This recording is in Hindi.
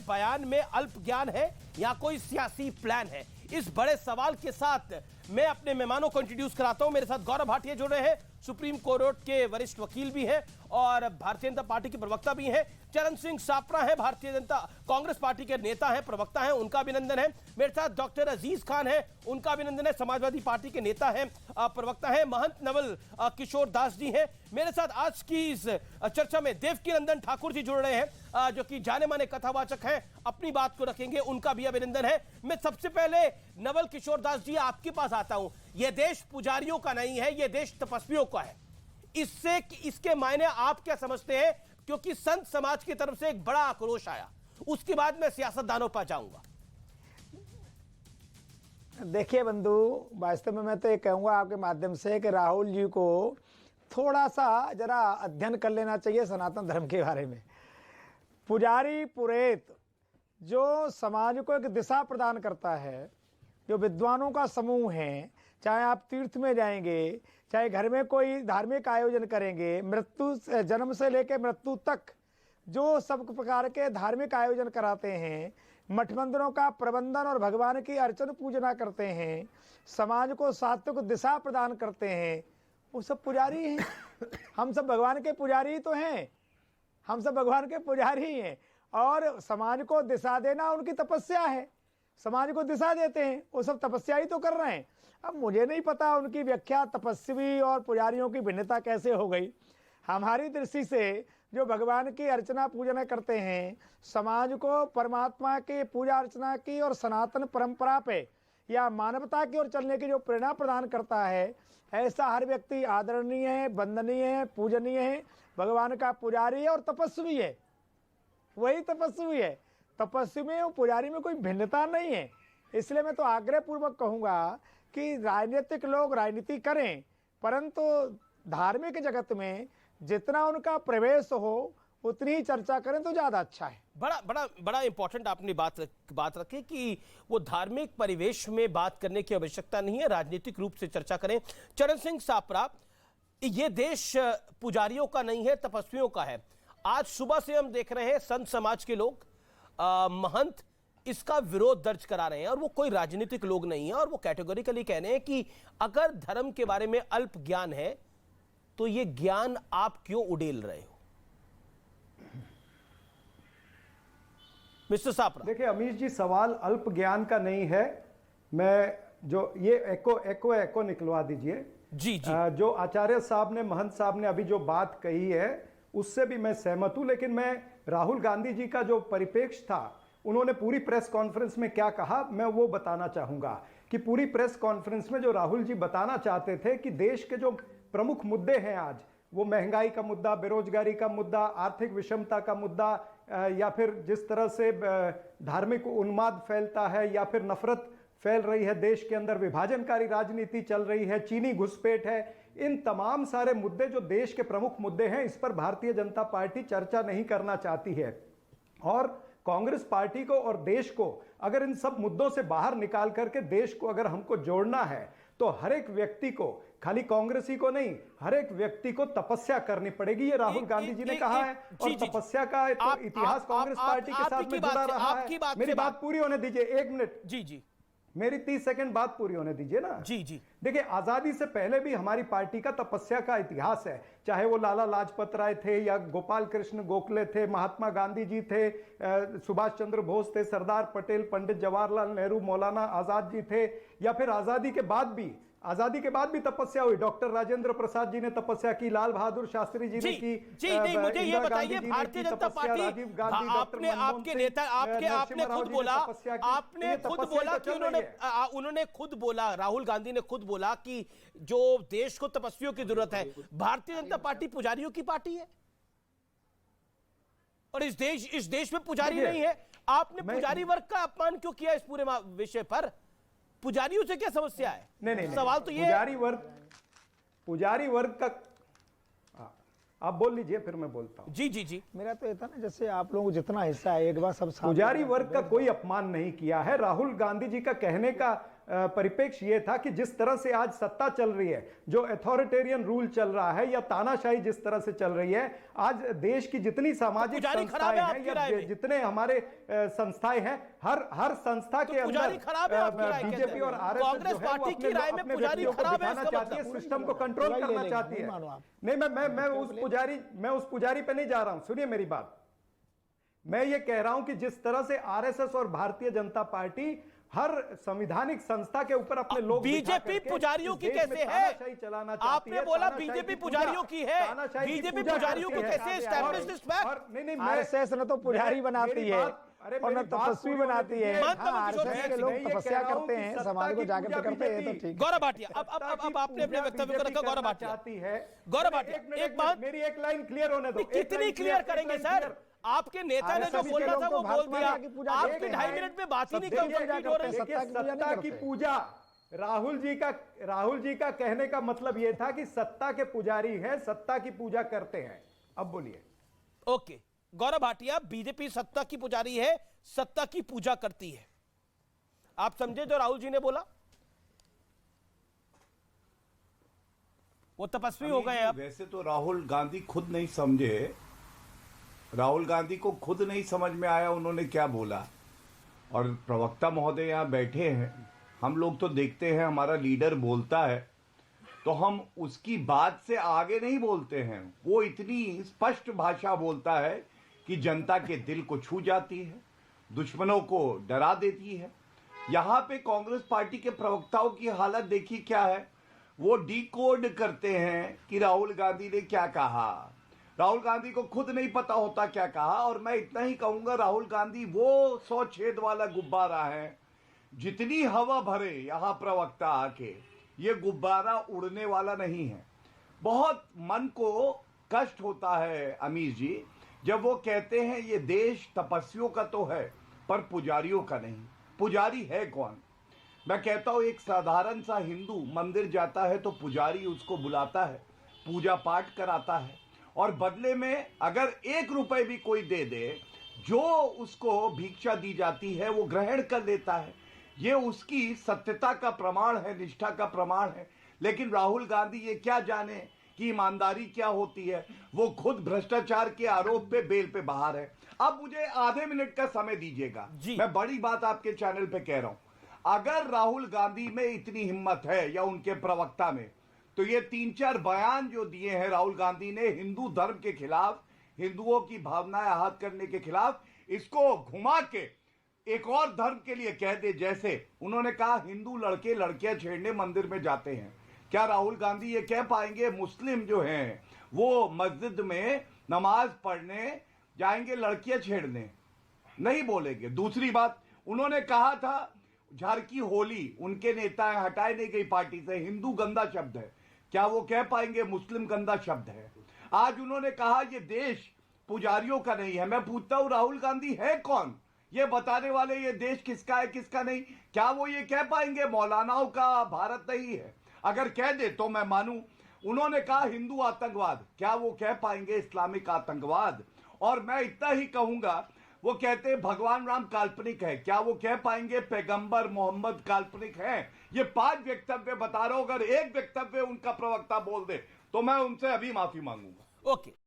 बयान में अल्प ज्ञान है या कोई सियासी प्लान है? इस बड़े सवाल के साथ मैं अपने मेहमानों को इंट्रोड्यूस कराता हूं। मेरे साथ गौरव भाटिया जुड़ रहे हैं, सुप्रीम कोर्ट के वरिष्ठ वकील भी हैं और भारतीय जनता पार्टी के प्रवक्ता भी हैं। चरण सिंह सापरा है, भारतीय जनता कांग्रेस पार्टी के नेता हैं, प्रवक्ता हैं, उनका अभिनंदन है। मेरे साथ डॉक्टर अजीज खान है, उनका अभिनंदन है, समाजवादी पार्टी के नेता हैं, प्रवक्ता हैं। महंत नवल किशोर दास जी हैं। मेरे साथ आज की इस चर्चा में देवकी नंदन ठाकुर जी जुड़ रहे हैं, जो कि जाने माने कथावाचक हैं, अपनी बात को रखेंगे, उनका भी अभिनंदन है। मैं सबसे पहले नवल किशोर दास जी आपके पास आता हूं। यह देश पुजारियों का नहीं है, यह देश तपस्वियों का है। इसके मायने आप क्या समझते हैं? क्योंकि संत समाज की तरफ से एक बड़ा आक्रोश आया, उसके बाद मैं सियासतदानों पर जाऊंगा। देखिए बंधु, वास्तव में मैं तो ये कहूंगा आपके माध्यम से कि राहुल जी को थोड़ा सा जरा अध्ययन कर लेना चाहिए सनातन धर्म के बारे में। पुजारी पुरोहित जो समाज को एक दिशा प्रदान करता है, जो विद्वानों का समूह है, चाहे आप तीर्थ में जाएंगे, चाहे घर में कोई धार्मिक आयोजन करेंगे, मृत्यु जन्म से लेकर मृत्यु तक जो सब प्रकार के धार्मिक आयोजन कराते हैं, मठ मंदिरों का प्रबंधन और भगवान की अर्चन पूजना करते हैं, समाज को सात्विक दिशा प्रदान करते हैं, वो सब पुजारी हैं। हम सब भगवान के पुजारी तो हैं, हम सब भगवान के पुजारी हैं और समाज को दिशा देना उनकी तपस्या है। समाज को दिशा देते हैं, वो सब तपस्या ही तो कर रहे हैं। अब मुझे नहीं पता उनकी व्याख्या तपस्वी और पुजारियों की भिन्नता कैसे हो गई। हमारी दृष्टि से जो भगवान की अर्चना पूजना करते हैं, समाज को परमात्मा की पूजा अर्चना की और सनातन परंपरा पे या मानवता की ओर चलने की जो प्रेरणा प्रदान करता है, ऐसा हर व्यक्ति आदरणीय है, वंदनीय है, पूजनीय है, भगवान का पुजारी है और तपस्वी है। वही तपस्वी है। तपस्वी में और पुजारी में कोई भिन्नता नहीं है। इसलिए मैं तो आग्रह पूर्वक कहूँगा कि राजनीतिक लोग राजनीति करें, परंतु धार्मिक जगत में जितना उनका प्रवेश हो उतनी ही चर्चा करें तो ज्यादा अच्छा है। बड़ा इंपॉर्टेंट आपने बात रखी कि वो धार्मिक परिवेश में बात करने की आवश्यकता नहीं है, राजनीतिक रूप से चर्चा करें। चरण सिंह सापरा, ये देश पुजारियों का नहीं है, तपस्वियों का है। आज सुबह से हम देख रहे हैं संत समाज के लोग, महंत इसका विरोध दर्ज करा रहे हैं और वो कोई राजनीतिक लोग नहीं है और वो कैटेगोरिकली कह रहे हैं कि अगर धर्म के बारे में अल्प ज्ञान है तो ये ज्ञान आप क्यों उड़ेल रहे हो? मिस्टर सापरा, देखिए अमीश जी, सवाल अल्प ज्ञान का नहीं है। मैं जो ये एको निकलवा दीजिए। जी। जो आचार्य साहब ने, महंत साहब ने अभी जो बात कही है उससे भी मैं सहमत हूं, लेकिन मैं राहुल गांधी जी का जो परिप्रेक्ष्य था, उन्होंने पूरी प्रेस कॉन्फ्रेंस में क्या कहा, मैं वो बताना चाहूंगा कि पूरी प्रेस कॉन्फ्रेंस में जो राहुल जी बताना चाहते थे कि देश के जो प्रमुख मुद्दे हैं आज, वो महंगाई का मुद्दा, बेरोजगारी का मुद्दा, आर्थिक विषमता का मुद्दा, या फिर जिस तरह से धार्मिक उन्माद फैलता है या फिर नफरत फैल रही है देश के अंदर, विभाजनकारी राजनीति चल रही है, चीनी घुसपैठ है, इन तमाम सारे मुद्दे जो देश के प्रमुख मुद्दे हैं, इस पर भारतीय जनता पार्टी चर्चा नहीं करना चाहती है। और कांग्रेस पार्टी को और देश को अगर इन सब मुद्दों से बाहर निकाल करके देश को अगर हमको जोड़ना है तो हर एक व्यक्ति को, खाली कांग्रेसी को नहीं, हर एक व्यक्ति को तपस्या करनी पड़ेगी। ये राहुल गांधी जी ने कहा है और तपस्या का तो इतिहास कांग्रेस पार्टी के साथ में जुड़ा रहा है। मेरी बात पूरी होने दीजिए, 1 मिनट। जी, मेरी 30 सेकंड बात पूरी होने दीजिए ना। जी। देखिए, आजादी से पहले भी हमारी पार्टी का तपस्या का इतिहास है, चाहे वो लाला लाजपत राय थे या गोपाल कृष्ण गोखले थे, महात्मा गांधी जी थे, सुभाष चंद्र बोस थे, सरदार पटेल, पंडित जवाहरलाल नेहरू, मौलाना आजाद जी थे, या फिर आजादी के बाद भी तपस्या हुई। डॉक्टर राजेंद्र प्रसाद जी ने तपस्या की, लाल बहादुर शास्त्री जी ने की। नहीं, मुझे ये बताइए, भारतीय जनता पार्टी, आपके नेता, आपने खुद बोला कि उन्होंने खुद बोला, राहुल गांधी ने खुद बोला कि जो देश को तपस्वियों की जरूरत है। भारतीय जनता पार्टी पुजारियों की पार्टी है और इस देश में पुजारी नहीं है। आपने पुजारी वर्ग का अपमान क्यों किया? इस पूरे विषय पर पुजारियों से क्या समस्या है? नहीं, सवाल तो ये पुजारी वर्ग का आप बोल लीजिए, फिर मैं बोलता हूं। जी। मेरा तो ये था ना, जैसे आप लोगों को जितना हिस्सा है एक बार सब पुजारी वर्ग का कोई अपमान नहीं किया है। राहुल गांधी जी का कहने का परिप्रेक्ष्य ये था कि जिस तरह से आज सत्ता चल रही है, जो अथॉरिटेरियन रूल चल रहा है या तानाशाही जिस तरह से चल रही है, आज देश की जितनी सामाजिक संस्थाएं हैं या जितने हमारे संस्थाएं हैं, हर संस्था के अंदर बीजेपी और कांग्रेस पार्टी की राय में पुजारी खराब है, चाहती है, सिस्टम को कंट्रोल करना चाहती है। नहीं, मैं उस पुजारी पे नहीं जा रहा हूं, सुनिए मेरी बात। मैं ये कह रहा हूं कि जिस तरह से आरएसएस और भारतीय जनता पार्टी हर संवैधानिक संस्था के ऊपर अपने लोग बीजेपी पुजारियों की कैसे है? आपने बोला बीजेपी पुजारियों की है, बीजेपी पुजारियों की कैसे एस्टैब्लिश्ड इस फैक्ट? नहीं, आरएसएस न तो पुजारी बनाती है और न तपस्वी बनाती है। आरएसएस के लोग तपस्या करते हैं, समाज को जागृत करते हैं, तो ठीक। गौरव भाटिया, अब आपने अपने वक्तव्य को रखा। गौरव भाटिया चाहती है, गौरव भाटिया एक बात, मेरी एक लाइन क्लियर होने दो। कितनी क्लियर करेंगे सर? आपके नेता ने जो बोलना था वो बोल दिया, आपकी 2.5 मिनट में बात ही नहीं कर। सत्ता की पूजा, राहुल जी का कहने का मतलब यह था कि सत्ता के पुजारी हैं, सत्ता की पूजा करते हैं। अब बोलिए। ओके, गौरव भाटिया, बीजेपी सत्ता की पुजारी है, सत्ता की पूजा करती है। आप समझे जो राहुल जी ने बोला? वो तपस्वी हो गए अब। वैसे तो राहुल गांधी खुद नहीं समझे, राहुल गांधी को खुद नहीं समझ में आया उन्होंने क्या बोला। और प्रवक्ता महोदय यहाँ बैठे हैं, हम लोग तो देखते हैं हमारा लीडर बोलता है तो हम उसकी बात से आगे नहीं बोलते हैं। वो इतनी स्पष्ट भाषा बोलता है कि जनता के दिल को छू जाती है, दुश्मनों को डरा देती है। यहाँ पे कांग्रेस पार्टी के प्रवक्ताओं की हालत देखिए क्या है। वो डिकोड करते हैं कि राहुल गांधी ने क्या कहा। राहुल गांधी को खुद नहीं पता होता क्या कहा। और मैं इतना ही कहूंगा, राहुल गांधी वो 100 छेद वाला गुब्बारा है, जितनी हवा भरे यहाँ प्रवक्ता आके, ये गुब्बारा उड़ने वाला नहीं है। बहुत मन को कष्ट होता है अमीर जी जब वो कहते हैं ये देश तपस्वियों का तो है पर पुजारियों का नहीं। पुजारी है कौन? मैं कहता हूं एक साधारण सा हिंदू मंदिर जाता है तो पुजारी उसको बुलाता है, पूजा पाठ कराता है, और बदले में अगर 1 रुपए भी कोई दे दे, जो उसको भिक्षा दी जाती है वो ग्रहण कर लेता है। ये उसकी सत्यता का प्रमाण है, निष्ठा का प्रमाण है। लेकिन राहुल गांधी ये क्या जाने कि ईमानदारी क्या होती है। वो खुद भ्रष्टाचार के आरोप पे बेल पे बाहर है। अब मुझे आधे मिनट का समय दीजिएगा, मैं बड़ी बात आपके चैनल पे कह रहा हूं। अगर राहुल गांधी में इतनी हिम्मत है या उनके प्रवक्ता में, तो ये 3-4 बयान जो दिए हैं राहुल गांधी ने हिंदू धर्म के खिलाफ, हिंदुओं की भावनाएं आहत करने के खिलाफ, इसको घुमा के एक और धर्म के लिए कह दे। जैसे उन्होंने कहा हिंदू लड़के लड़कियां छेड़ने मंदिर में जाते हैं, क्या राहुल गांधी ये कह पाएंगे मुस्लिम जो हैं वो मस्जिद में नमाज पढ़ने जाएंगे लड़कियां छेड़ने? नहीं बोलेंगे। दूसरी बात, उन्होंने कहा था झारखी होली उनके नेता हटाए नहीं गई पार्टी से, हिंदू गंदा शब्द है, क्या वो कह पाएंगे मुस्लिम गंदा शब्द है? आज उन्होंने कहा ये देश पुजारियों का नहीं है। मैं पूछता हूं राहुल गांधी है कौन ये बताने वाले, ये देश किसका है किसका नहीं? क्या वो ये कह पाएंगे मौलानाओं का भारत नहीं है? अगर कह दे तो मैं मानूं। उन्होंने कहा हिंदू आतंकवाद, क्या वो कह पाएंगे इस्लामिक आतंकवाद? और मैं इतना ही कहूंगा, वो कहते हैं भगवान राम काल्पनिक है, क्या वो कह पाएंगे पैगंबर मोहम्मद काल्पनिक है? ये 5 वक्तव्य बता रहा हूं, अगर एक वक्तव्य उनका प्रवक्ता बोल दे तो मैं उनसे अभी माफी मांगूंगा। ओके।